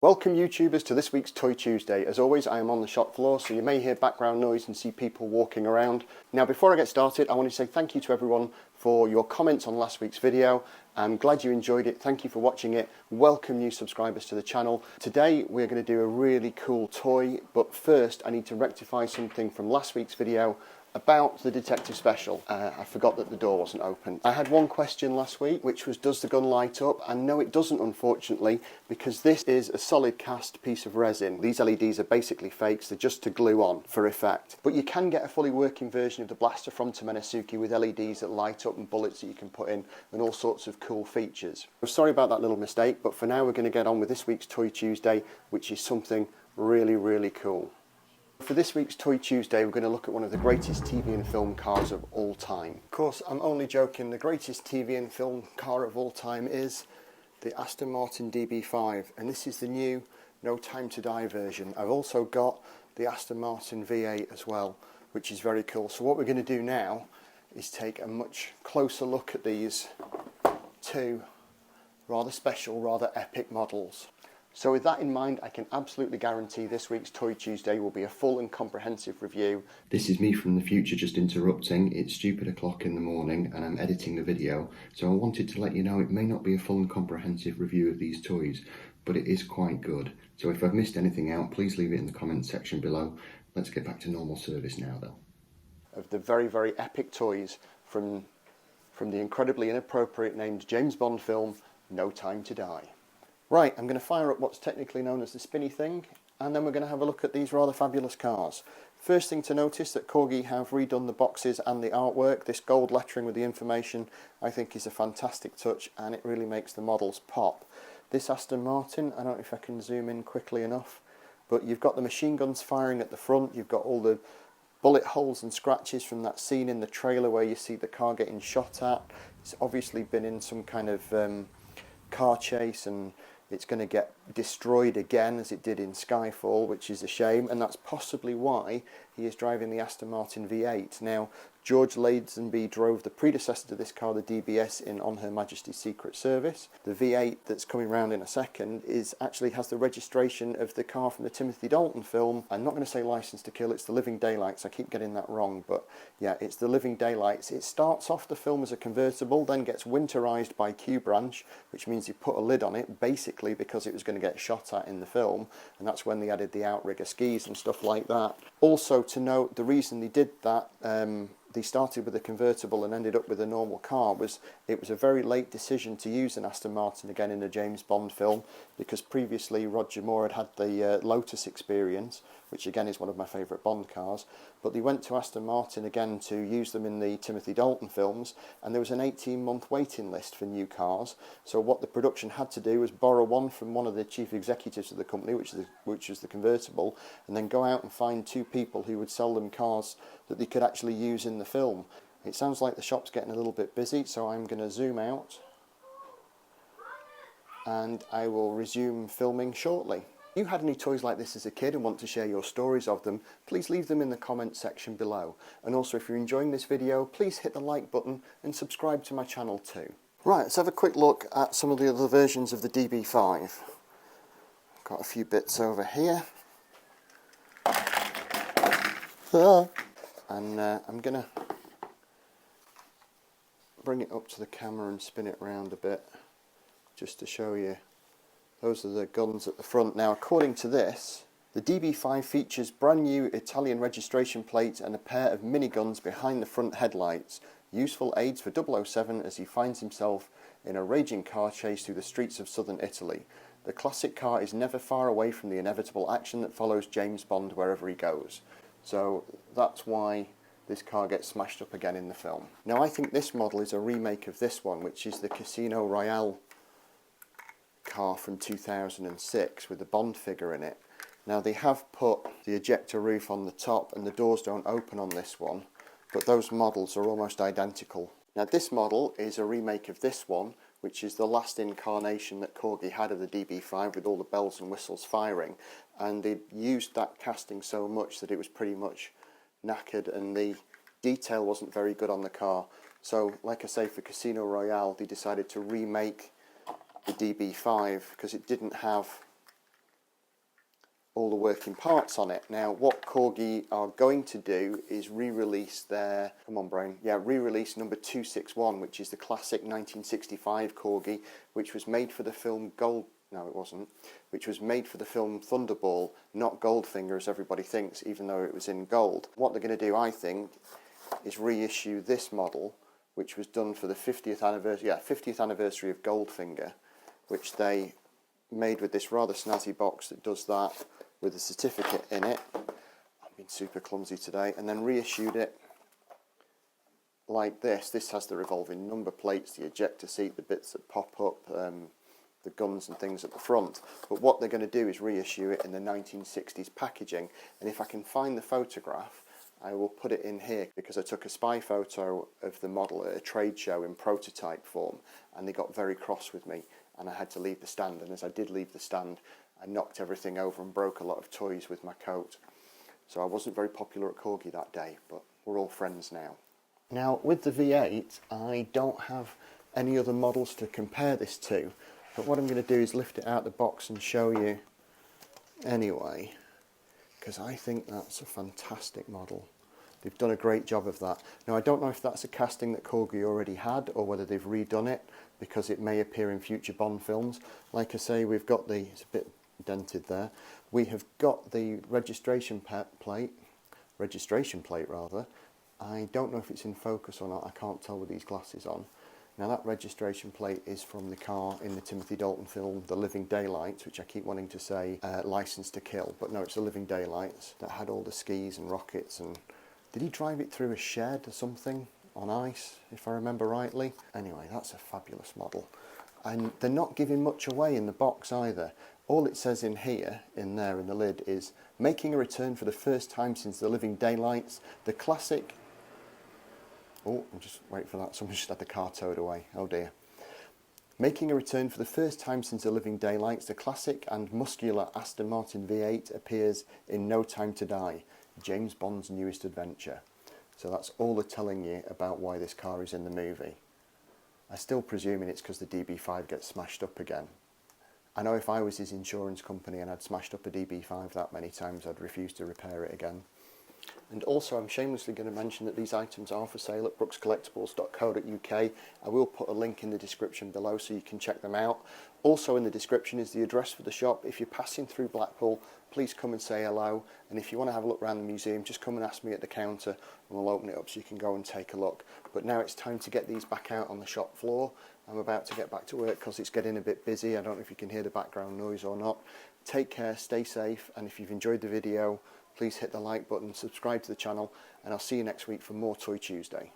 Welcome YouTubers to this week's Toy Tuesday. As always, I am on the shop floor, so you may hear background noise and see people walking around. Now before I get started, I want to say thank you to everyone for your comments on last week's video. I'm glad you enjoyed it. Thank you for watching it. Welcome new subscribers to the channel. Today we're going to do a really cool toy, but first I need to rectify something from last week's video about the detective special. I forgot that the door wasn't open. I had one question last week, which was, does the gun light up? And no, it doesn't, unfortunately, because this is a solid cast piece of resin. These LEDs are basically fakes, they're just to glue on for effect. But you can get a fully working version of the blaster from Toytuseday with LEDs that light up and bullets that you can put in and all sorts of cool features. I'm sorry about that little mistake, but for now we're going to get on with this week's Toy Tuesday, which is something really cool. For this week's Toy Tuesday, we're going to look at one of the greatest TV and film cars of all time. Of course, I'm only joking. The greatest TV and film car of all time is the Aston Martin DB5, and this is the new No Time to Die version. I've also got the Aston Martin V8 as well, which is very cool. So what we're going to do now is take a much closer look at these two rather special, rather epic models. So with that in mind, I can absolutely guarantee this week's Toy Tuesday will be a full and comprehensive review. This is me from the future just interrupting. It's stupid o'clock in the morning and I'm editing the video, so I wanted to let you know it may not be a full and comprehensive review of these toys, but it is quite good. So if I've missed anything out, please leave it in the comments section below. Let's get back to normal service now though. Of the very epic toys from the incredibly inappropriate named James Bond film, No Time to Die. Right, I'm going to fire up what's technically known as the spinny thing, and then we're going to have a look at these rather fabulous cars. First thing to notice that Corgi have redone the boxes and the artwork. This gold lettering with the information I think is a fantastic touch, and it really makes the models pop. This Aston Martin, I don't know if I can zoom in quickly enough, but you've got the machine guns firing at the front, you've got all the bullet holes and scratches from that scene in the trailer where you see the car getting shot at. It's obviously been in some kind of car chase, and it's going to get destroyed again as it did in Skyfall, which is a shame, and that's possibly why he is driving the Aston Martin V8. Now, George Lazenby drove the predecessor to this car, the DBS, in On Her Majesty's Secret Service. The V8 that's coming round in a second actually has the registration of the car from the Timothy Dalton film. I'm not going to say License to Kill, it's the Living Daylights. I keep getting that wrong, but yeah, it's the Living Daylights. It starts off the film as a convertible, then gets winterized by Q Branch, which means he put a lid on it, basically because it was going to get shot at in the film, and that's when they added the outrigger skis and stuff like that. Also to note, the reason they did that, they started with a convertible and ended up with a normal car, it was a very late decision to use an Aston Martin again in a James Bond film, because previously Roger Moore had the Lotus experience, which again is one of my favourite Bond cars, but they went to Aston Martin again to use them in the Timothy Dalton films, and there was an 18-month waiting list for new cars. So what the production had to do was borrow one from one of the chief executives of the company, which was the convertible, and then go out and find two people who would sell them cars that they could actually use in the film. It sounds like the shop's getting a little bit busy, so I'm going to zoom out and I will resume filming shortly. If you had any toys like this as a kid and want to share your stories of them, please leave them in the comments section below. And also, if you're enjoying this video, please hit the like button and subscribe to my channel too. Right, let's have a quick look at some of the other versions of the DB5. Got a few bits over here. And I'm going to bring it up to the camera and spin it around a bit just to show you. Those are the guns at the front. Now, according to this, the DB5 features brand new Italian registration plates and a pair of miniguns behind the front headlights. Useful aids for 007 as he finds himself in a raging car chase through the streets of southern Italy. The classic car is never far away from the inevitable action that follows James Bond wherever he goes. So that's why this car gets smashed up again in the film. Now, I think this model is a remake of this one, which is the Casino Royale car from 2006 with the Bond figure in it. Now, they have put the ejector roof on the top and the doors don't open on this one, but those models are almost identical. Now, this model is a remake of this one, which is the last incarnation that Corgi had of the DB5 with all the bells and whistles firing, and they used that casting so much that it was pretty much knackered and the detail wasn't very good on the car. So, like I say, for Casino Royale, they decided to remake the DB5 because it didn't have all the working parts on it. Now what Corgi are going to do is re-release their, come on brain, yeah, re-release number 261, which is the classic 1965 Corgi, which was made for the film no it wasn't, which was made for the film Thunderball, not Goldfinger as everybody thinks, even though it was in gold. What they're going to do, I think, is reissue this model, which was done for the 50th anniversary of Goldfinger, which they made with this rather snazzy box that does that, with a certificate in it. I've been super clumsy today. And then reissued it like this. This has the revolving number plates, the ejector seat, the bits that pop up, the guns and things at the front. But what they're going to do is reissue it in the 1960s packaging. And if I can find the photograph, I will put it in here, because I took a spy photo of the model at a trade show in prototype form, and they got very cross with me, and I had to leave the stand. And as I did leave the stand, I knocked everything over and broke a lot of toys with my coat. So I wasn't very popular at Corgi that day, but we're all friends now. Now with the V8, I don't have any other models to compare this to, but what I'm going to do is lift it out of the box and show you anyway, because I think that's a fantastic model. They've done a great job of that. Now I don't know if that's a casting that Corgi already had, or whether they've redone it, because it may appear in future Bond films. Like I say, we've got the, it's a bit dented there, we have got the registration plate rather. I don't know if it's in focus or not, I can't tell with these glasses on. Now that registration plate is from the car in the Timothy Dalton film The Living Daylights, which I keep wanting to say License to Kill, but no, it's The Living Daylights, that had all the skis and rockets. And did he drive it through a shed or something on ice, if I remember rightly? Anyway, that's a fabulous model. And they're not giving much away in the box either. All it says in here, in there in the lid, is making a return for the first time since The Living Daylights, the classic... Oh, I'm just waiting for that, someone just had the car towed away, oh dear. Making a return for the first time since The Living Daylights, the classic and muscular Aston Martin V8 appears in No Time to Die, James Bond's newest adventure. So that's all they're telling you about why this car is in the movie. I'm still presuming it's because the DB5 gets smashed up again. I know if I was his insurance company and I'd smashed up a DB5 that many times, I'd refuse to repair it again. And also, I'm shamelessly going to mention that these items are for sale at brookscollectibles.co.uk. I will put a link in the description below so you can check them out. Also in the description is the address for the shop. If you're passing through Blackpool, please come and say hello. And if you want to have a look around the museum, just come and ask me at the counter and we'll open it up so you can go and take a look. But now it's time to get these back out on the shop floor. I'm about to get back to work because it's getting a bit busy. I don't know if you can hear the background noise or not. Take care, stay safe, and if you've enjoyed the video, please hit the like button, subscribe to the channel, and I'll see you next week for more Toy Tuesday.